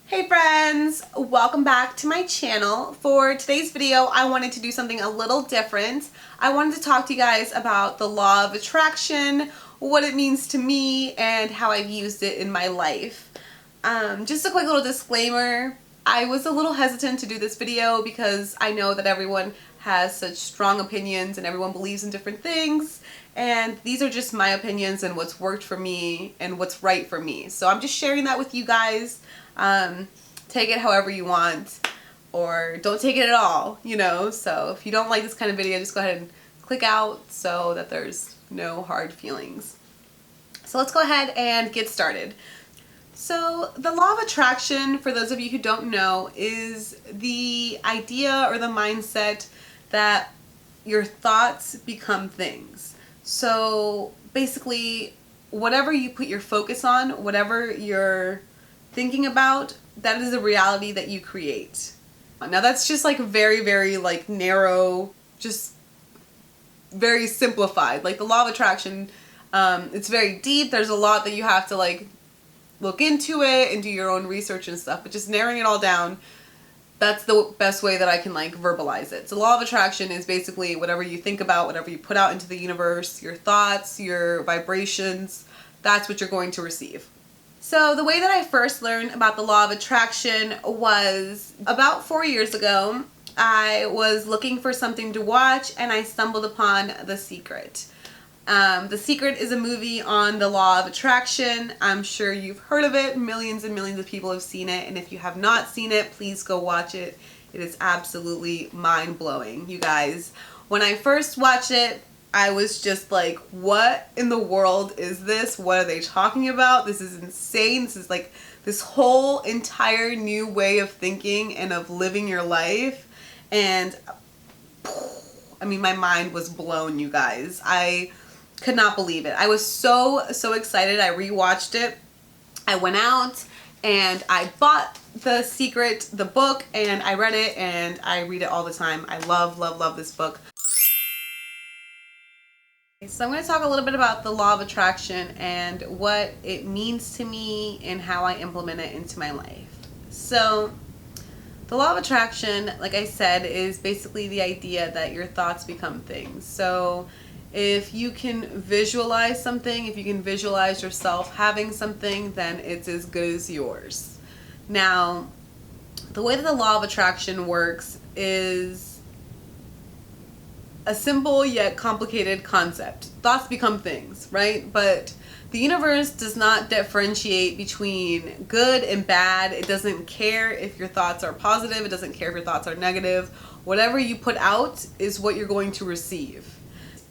Hey friends, welcome back to my channel. For today's video, I wanted to do something a little different. I wanted to talk to you guys about the law of attraction, what it means to me, and how I've used it in my life. Just a quick little disclaimer, I was a little hesitant to do this video because I know that everyone has such strong opinions and everyone believes in different things, and these are just my opinions and what's worked for me and what's right for me. So I'm just sharing that with you guys. Take it however you want, or don't take it at all, you know. So if you don't like this kind of video, just go ahead and click out so that there's no hard feelings. So let's go ahead and get started. So the law of attraction, for those of you who don't know, is the idea or the mindset that your thoughts become things. So basically, whatever you put your focus on, whatever you're thinking about, that is a reality that you create. Now that's just like very like narrow, just very simplified. Like the law of attraction, it's very deep. There's a lot that you have to like look into it and do your own research and stuff, but just narrowing it all down, that's the best way that I can like verbalize it. So law of attraction is basically whatever you think about, whatever you put out into the universe, your thoughts, your vibrations, that's what you're going to receive. So the way that I first learned about the law of attraction was about 4 years ago. I was looking for something to watch and I stumbled upon The Secret. The Secret is a movie on the law of attraction. I'm sure you've heard of it. Millions and millions of people have seen it. And if you have not seen it, please go watch it. It is absolutely mind-blowing, you guys. When I first watched it, I was just like, what in the world is this? What are they talking about? This is insane. This is like this whole entire new way of thinking and of living your life. And I mean, my mind was blown, you guys. I could not believe it. I was so excited. I rewatched it. I went out and I bought The Secret, the book, and I read it, and I read it all the time. I love this book. So I'm going to talk a little bit about the law of attraction and what it means to me and how I implement it into my life. So the law of attraction, like I said, is basically the idea that your thoughts become things. So if you can visualize something, if you can visualize yourself having something, then it's as good as yours. Now, the way that the law of attraction works is a simple yet complicated concept. Thoughts become things, right? But the universe does not differentiate between good and bad. It doesn't care if your thoughts are positive. It doesn't care if your thoughts are negative. Whatever you put out is what you're going to receive.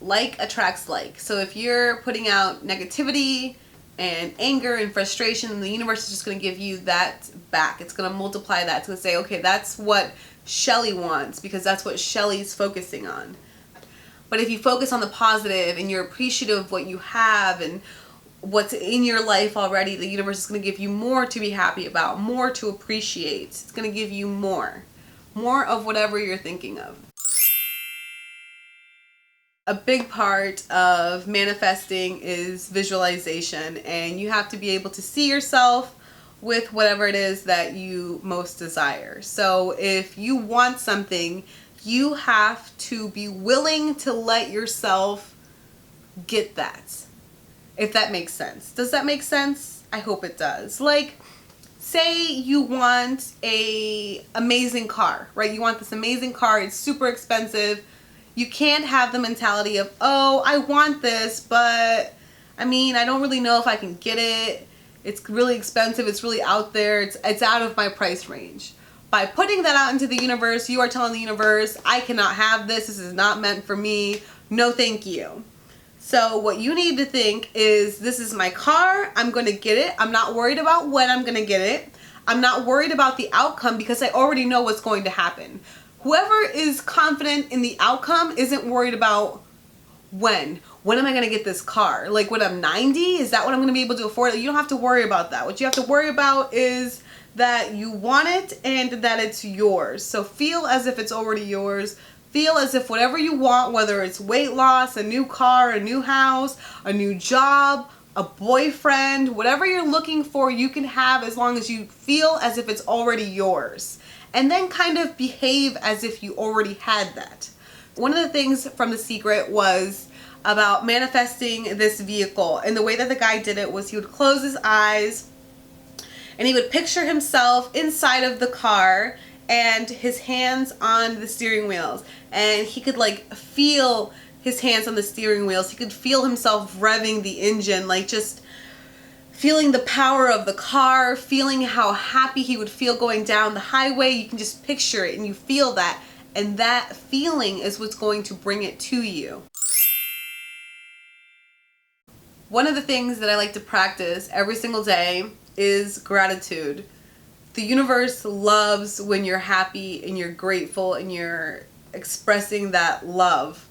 Like attracts like. So if you're putting out negativity and anger and frustration, the universe is just going to give you that back. It's going to multiply that. It's going to say, okay, that's what Shelly wants because that's what Shelly's focusing on. But if you focus on the positive and you're appreciative of what you have and what's in your life already, the universe is going to give you more to be happy about, more to appreciate. It's going to give you more of whatever you're thinking of. A big part of manifesting is visualization, and you have to be able to see yourself with whatever it is that you most desire. So if you want something, you have to be willing to let yourself get that. If that makes sense. Does that make sense? I hope it does. Like, say you want a amazing car, right? You want this amazing car. It's super expensive. You can't have the mentality of, oh, I want this, but I mean, I don't really know if I can get it. It's really expensive. It's really out there. It's out of my price range. By putting that out into the universe, you are telling the universe, I cannot have this. This is not meant for me. No, thank you. So what you need to think is, this is my car. I'm going to get it. I'm not worried about when I'm going to get it. I'm not worried about the outcome because I already know what's going to happen. Whoever is confident in the outcome isn't worried about when. When am I going to get this car? Like when I'm 90? Is that what I'm going to be able to afford? You don't have to worry about that. What you have to worry about is that you want it and that it's yours. So feel as if it's already yours. Feel as if whatever you want, whether it's weight loss, a new car, a new house, a new job, a boyfriend, whatever you're looking for, you can have as long as you feel as if it's already yours. And then kind of behave as if you already had that. One of the things from The Secret was about manifesting this vehicle. And the way that the guy did it was he would close his eyes and he would picture himself inside of the car and his hands on the steering wheels. And he could like feel his hands on the steering wheels. He could feel himself revving the engine, like just feeling the power of the car, feeling how happy he would feel going down the highway. You can just picture it and you feel that. And that feeling is what's going to bring it to you. One of the things that I like to practice every single day is gratitude. The universe loves when you're happy and you're grateful and you're expressing that love.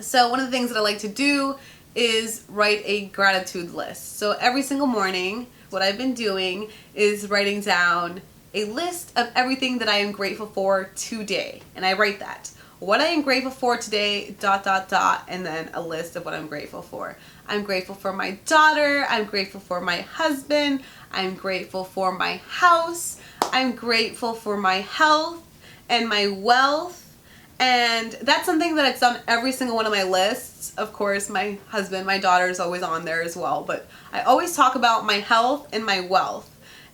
So one of the things that I like to do is write a gratitude list. So every single morning, what I've been doing is writing down a list of everything that I am grateful for today. And I write that. What I am grateful for today, ... and then a list of what I'm grateful for. I'm grateful for my daughter. I'm grateful for my husband. I'm grateful for my house. I'm grateful for my health and my wealth. And that's something that it's on every single one of my lists. Of course, my husband, my daughter is always on there as well. But I always talk about my health and my wealth.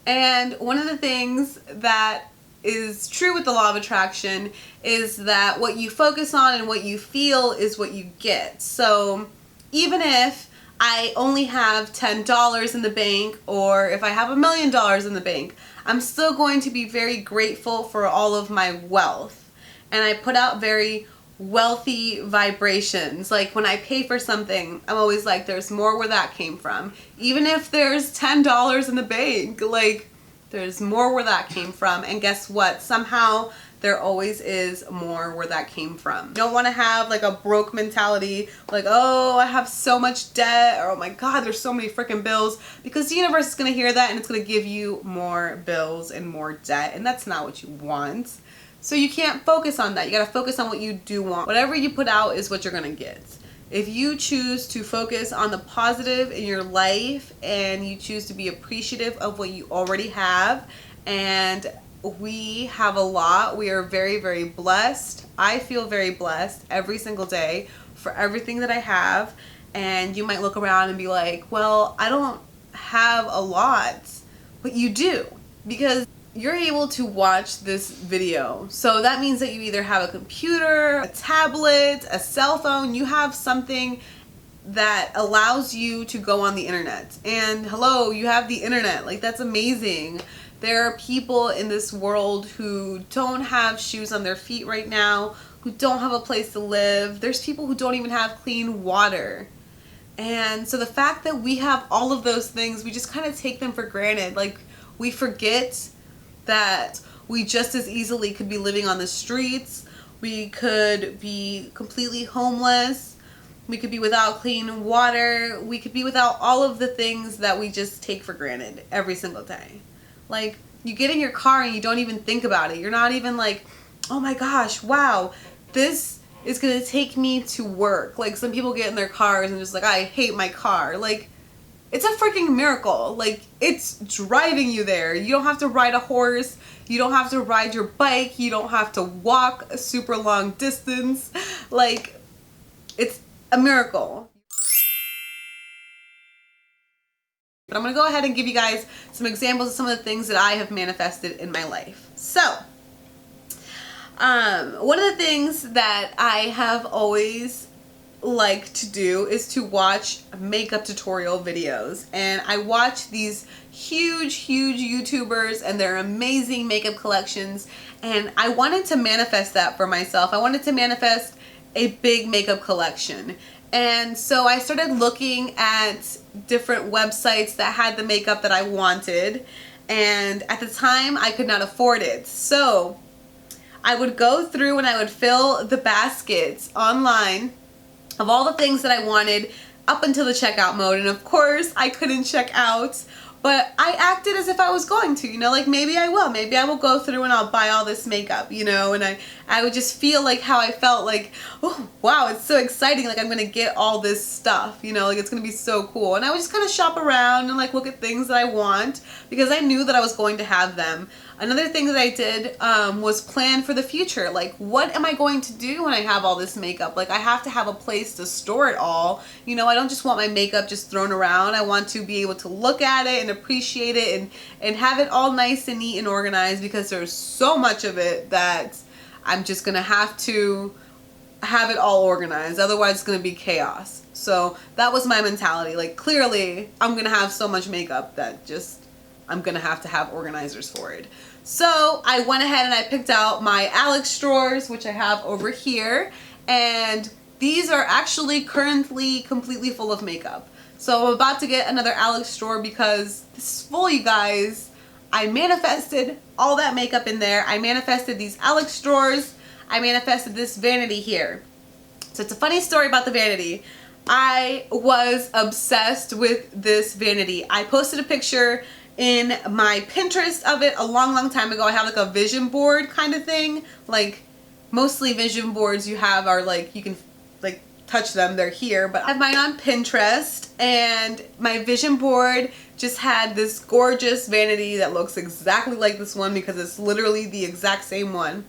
And one of the things that is true with the law of attraction is that what you focus on and what you feel is what you get. So even if I only have $10 in the bank, or if I have $1 million in the bank, I'm still going to be very grateful for all of my wealth. And I put out very wealthy vibrations. Like when I pay for something, I'm always like, there's more where that came from. Even if there's $10 in the bank, like there's more where that came from. And guess what? Somehow there always is more where that came from. You don't want to have like a broke mentality, like, oh, I have so much debt, or oh my God, there's so many freaking bills, because the universe is going to hear that and it's going to give you more bills and more debt. And that's not what you want. So you can't focus on that. You got to focus on what you do want. Whatever you put out is what you're going to get. If you choose to focus on the positive in your life and you choose to be appreciative of what you already have, and we have a lot, we are very, very blessed. I feel very blessed every single day for everything that I have. And you might look around and be like, well, I don't have a lot, but you do, because you're able to watch this video. So that means that you either have a computer, a tablet, a cell phone, you have something that allows you to go on the internet. And hello, you have the internet. Like, that's amazing. There are people in this world who don't have shoes on their feet right now, who don't have a place to live. There's people who don't even have clean water. And so the fact that we have all of those things, we just kind of take them for granted. Like, we forget that we just as easily could be living on the streets. We could be completely homeless. We could be without clean water. We could be without all of the things that we just take for granted every single day. Like, you get in your car and you don't even think about it. You're not even like, oh my gosh, wow, this is going to take me to work. Like, some people get in their cars and just like, I hate my car. Like, it's a freaking miracle. Like, it's driving you there. You don't have to ride a horse. You don't have to ride your bike. You don't have to walk a super long distance. Like, it's a miracle. But I'm going to go ahead and give you guys some examples of some of the things that I have manifested in my life. So, one of the things that I have always like to do is to watch makeup tutorial videos. And I watch these huge YouTubers and their amazing makeup collections, and I wanted to manifest that for myself. I wanted to manifest a big makeup collection. And so I started looking at different websites that had the makeup that I wanted, and at the time I could not afford it. So I would go through and I would fill the baskets online of all the things that I wanted up until the checkout mode. And of course I couldn't check out But I acted as if I was going to, you know, like maybe I will. Maybe I will go through and I'll buy all this makeup, you know, and I would just feel like how I felt like, oh, wow, it's so exciting. Like I'm going to get all this stuff, you know, like it's going to be so cool. And I would just kind of shop around and like look at things that I want because I knew that I was going to have them. Another thing that I did was plan for the future. Like, what am I going to do when I have all this makeup? Like, I have to have a place to store it all. You know, I don't just want my makeup just thrown around. I want to be able to look at it and appreciate it and have it all nice and neat and organized because there's so much of it that I'm just going to have it all organized. Otherwise, it's going to be chaos. So that was my mentality. Like, clearly, I'm going to have so much makeup that just I'm gonna have to have organizers for it. So I went ahead and I picked out my Alex drawers, which I have over here, and these are actually currently completely full of makeup. So I'm about to get another Alex drawer because this is full, you guys. I manifested all that makeup in there. I manifested these Alex drawers. I manifested this vanity here. So it's a funny story about the vanity. I was obsessed with this vanity. I posted a picture in my Pinterest of it a long time ago. I have like a vision board kind of thing. Like mostly vision boards you have are like, you can like touch them, they're here, but I have mine on Pinterest, and my vision board just had this gorgeous vanity that looks exactly like this one because it's literally the exact same one.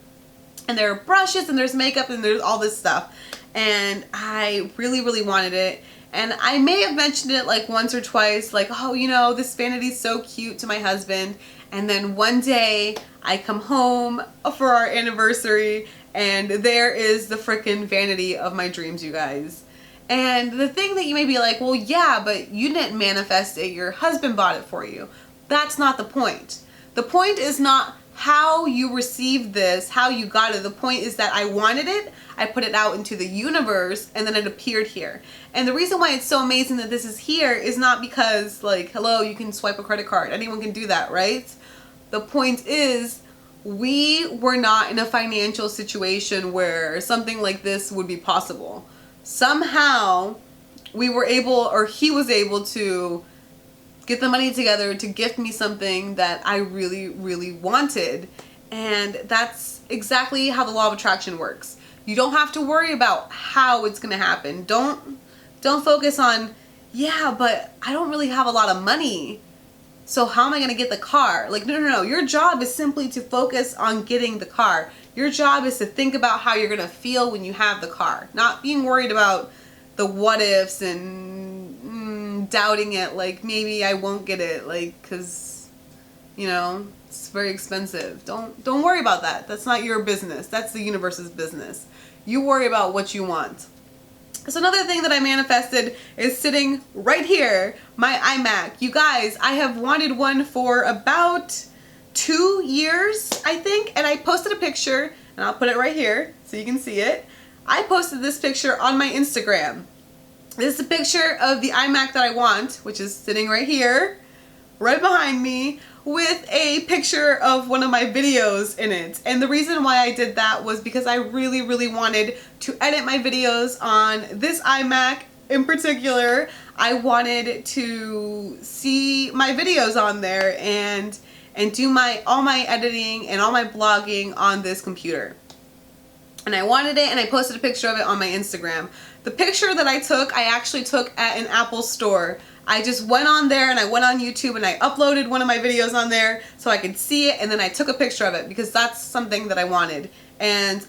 And there are brushes and there's makeup and there's all this stuff. And I really wanted it. And I may have mentioned it like once or twice, like, oh, you know, this vanity is so cute to my husband. And then one day I come home for our anniversary and there is the frickin' vanity of my dreams, you guys. And the thing that you may be like, well, yeah, but you didn't manifest it. Your husband bought it for you. That's not the point. The point is not how you received this, how you got it. The point is that I wanted it. I put it out into the universe and then it appeared here. And the reason why it's so amazing that this is here is not because like, hello, you can swipe a credit card. Anyone can do that, right? The point is we were not in a financial situation where something like this would be possible. Somehow we were able, or he was able to get the money together to gift me something that I really wanted. And that's exactly how the law of attraction works. You don't have to worry about how it's gonna happen. Don't focus on, yeah, but I don't really have a lot of money, so how am I gonna get the car? Like, no. Your job is simply to focus on getting the car. Your job is to think about how you're gonna feel when you have the car. Not being worried about the what ifs and doubting it, like maybe I won't get it, like, cause you know, it's very expensive. Don't worry about that. That's not your business. That's the universe's business. You worry about what you want. So another thing that I manifested is sitting right here, my iMac. You guys, I have wanted one for about 2 years, I think, and I posted a picture, and I'll put it right here so you can see it. I posted this picture on my Instagram. This is a picture of the iMac that I want, which is sitting right here, right behind me, with a picture of one of my videos in it. And the reason why I did that was because I really wanted to edit my videos on this iMac in particular. I wanted to see my videos on there and do all my editing and all my blogging on this computer. And I wanted it, and I posted a picture of it on my Instagram. The picture that I took, I actually took at an Apple store. I just went on there and I went on YouTube and I uploaded one of my videos on there so I could see it, and then I took a picture of it because that's something that I wanted. And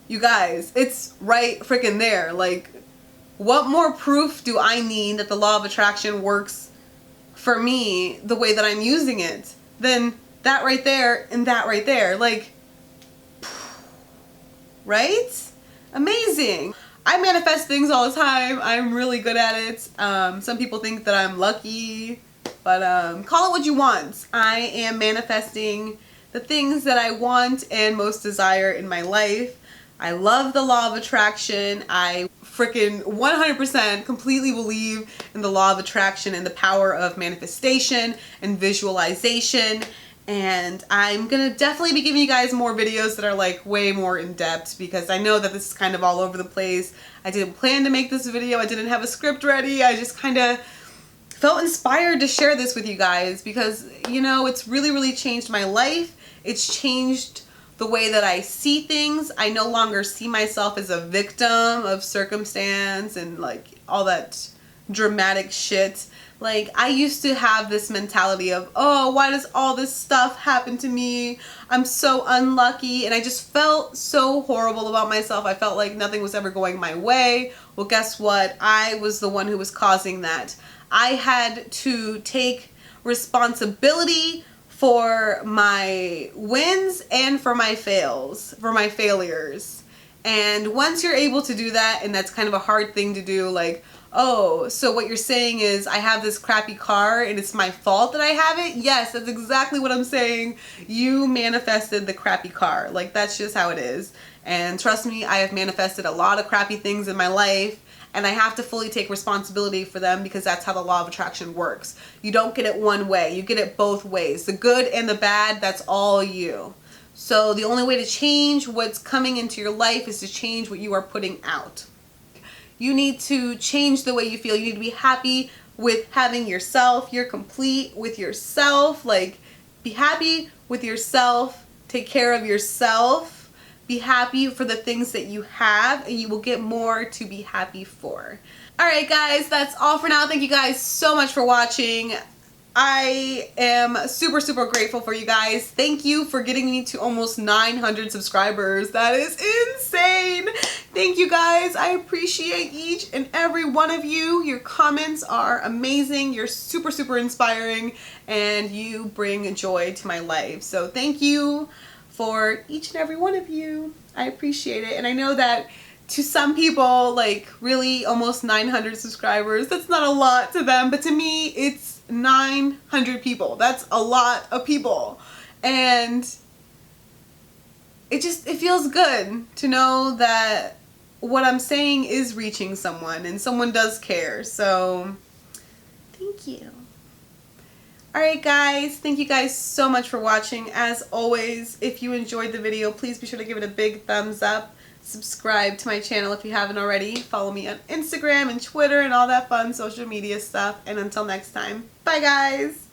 you guys, it's right freaking there. Like, what more proof do I need that the law of attraction works for me the way that I'm using it than that right there and that right there? Like, right? Amazing. I manifest things all the time. I'm really good at it. Some people think that I'm lucky, but call it what you want. I am manifesting the things that I want and most desire in my life. I love the law of attraction. I freaking 100% completely believe in the law of attraction and the power of manifestation and visualization. And I'm gonna definitely be giving you guys more videos that are like way more in depth because I know that this is kind of all over the place. I didn't plan to make this video. I didn't have a script ready. I just kind of felt inspired to share this with you guys because, you know, it's really changed my life. It's changed the way that I see things. I no longer see myself as a victim of circumstance and like all that dramatic shit. Like, I used to have this mentality of, oh, why does all this stuff happen to me? I'm so unlucky. And I just felt so horrible about myself. I felt like nothing was ever going my way. Well, guess what? I was the one who was causing that. I had to take responsibility for my wins and for my failures. And once you're able to do that, and that's kind of a hard thing to do, like, oh, so what you're saying is I have this crappy car and it's my fault that I have it? Yes, that's exactly what I'm saying. You manifested the crappy car. Like, that's just how it is. And trust me, I have manifested a lot of crappy things in my life, and I have to fully take responsibility for them because that's how the law of attraction works. You don't get it one way. You get it both ways. The good and the bad, that's all you. So the only way to change what's coming into your life is to change what you are putting out. You need to change the way you feel. You need to be happy with having yourself. You're complete with yourself. Like, be happy with yourself. Take care of yourself. Be happy for the things that you have, and you will get more to be happy for. Alright guys, that's all for now. Thank you guys so much for watching. I am super grateful for you guys. Thank you for getting me to almost 900 subscribers. That is insane. Thank you guys. I appreciate each and every one of you. Your comments are amazing. You're super inspiring, and you bring joy to my life. So thank you for each and every one of you. I appreciate it. And I know that to some people, like, really almost 900 subscribers, that's not a lot to them, but to me it's 900 people. That's a lot of people. And it feels good to know that what I'm saying is reaching someone and someone does care. So thank you. Alright guys, thank you guys so much for watching. As always, if you enjoyed the video, please be sure to give it a big thumbs up. Subscribe to my channel if you haven't already. Follow me on Instagram and Twitter and all that fun social media stuff. And until next time, bye guys!